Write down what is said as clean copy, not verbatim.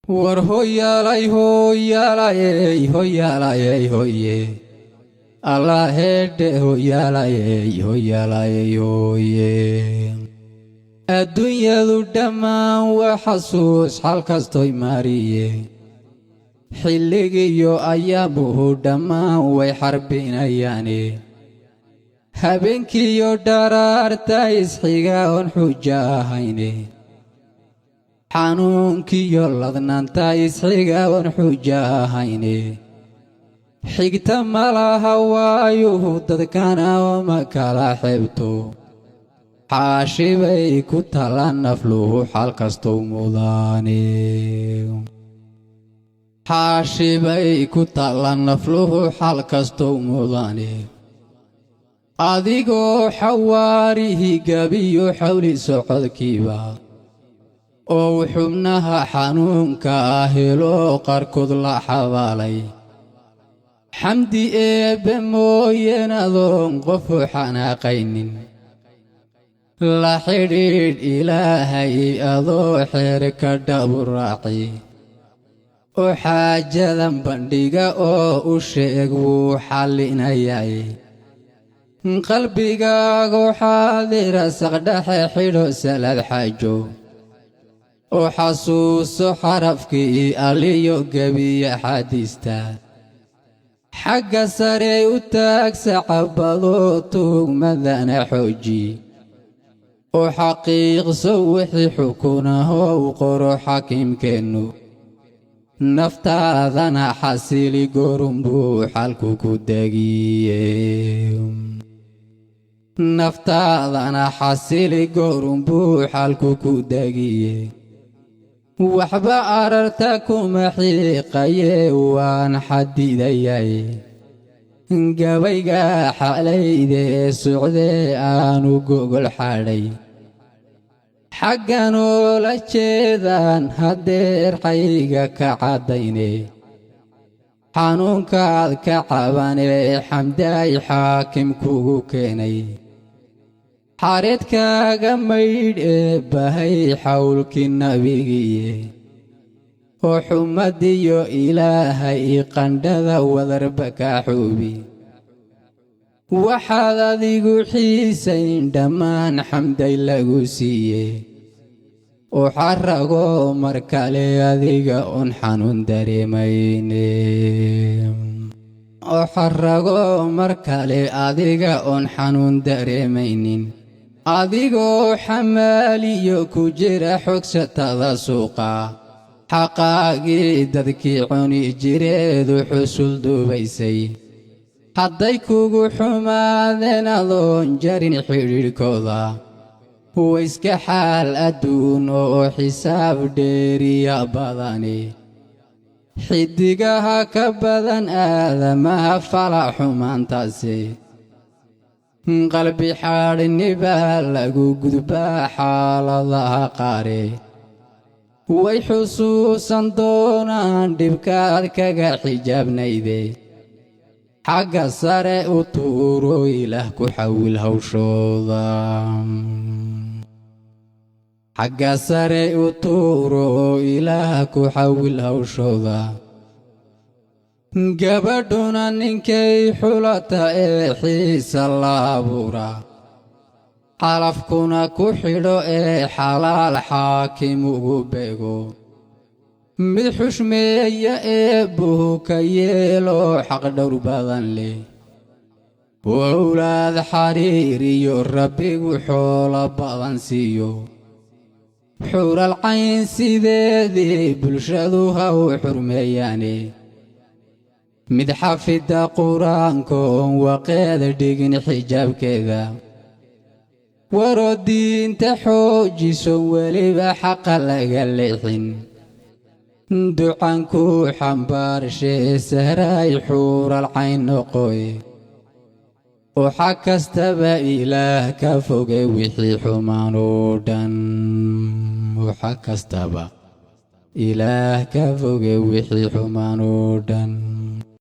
War hoyalay hoyalay hoyalay hoye Allah hede hoyalay hoyalay hoye adduunyadu dhammaan waa xasuus halkastoy mariye xilligiyo ayaabuhu dhammaan way xarbinayaane habeenkiyo dharaarta isxiga oon xuja ahayne xanuunkiyo ladnaanta isxiga oon xuja ahayne xigta malaha waayuhu dadkana oma kala xebto xaashibay ku tala nafluhu xal kastou mudaane xaashibay ku tala nafluhu xal kastou mudaane adigoo xawaarihi gabiyo xawli socodkiiba oo xubnaha xanuunka helo qarkood la xabaalay xamdi eebbe mooyeen adoon qofu xanaaqaynin la xidhiidh ilaahay adoo xeer ka dhaburaaci oo xaajadan bandhiga oo u sheeg wuu xallinayay qalbigaagu xaadira saqdhaxe xidho salaad xaajo oo xasuuso xarafkii aliyo gebiya xadiista xagga sare u taag sacabado tugmadana xooji oo xaqiiqso wixii xukunahow qoro xakiimkeennu naftaadana xasili gorunbuu xalku ku degiye naftaadana xasili gorunbuu xalku ku degiye waxba ararta kuma xiiqaye waan xadidayay gabayga xalayde socdee aanu gogol xadhay xaggan oola jeedaan haddeer xayga ka caddayne xanuunkaad ka cabanee xamdaay xaakim kugu keenay xareedkaaga maydh ee bahay xawlkii nabigiye oo xumadiyo ilaahay qandhada wadarba ka xubi waxaad adigu xiisayn dhammaan xamday lagu siiye oo xarago mar kale adiga un xanuun dareemayne oo xarago mar kale adiga un xanuun dareemaynin adigoo xamaaliyo ku jira xogsatada suuqa xaqaagii dadkii cuni jireedu xusul duubaysay hadday kugu xumaadeen adoon jarin xidhiidhkooda wayska xaal adduun oo xisaab dheeriya badani xidigaha ka badan aadamaha fala xumaantaasi qalbi xaadhnibaa lagu gudbaa xaaladaha qaare way xusuusan doonaan dhibkaad kaga xijaabnayde xagga sare u tuuro ilaah ku xawil hawshooda xagga sare u tuuro ilaah ku xawil hawshooda gabadhuna ninkay xulata ee xiisa la abuura xalafkuna ku xidho ee xalaal xaakim ugu beego mid xushmeeya eebbuhu ka yeelo xaq dhowr badan leh wowlaad xariiriyo rabbigu xoolo badan siiyo xural cayn sideedii bulshadu ha u xurmeeyaane mid xafida qur-aankoon waqeeda dhigin xijaabkeeda waroo diinta xoojiso weliba xaqa laga leexin ducanku xambaarshe sahray xuural cayn noqoy oo xag kastaba ilaah ka foge wixii xumaan oo dhan oo xag kastaba ilaah ka foge wixii xumaan oo dhan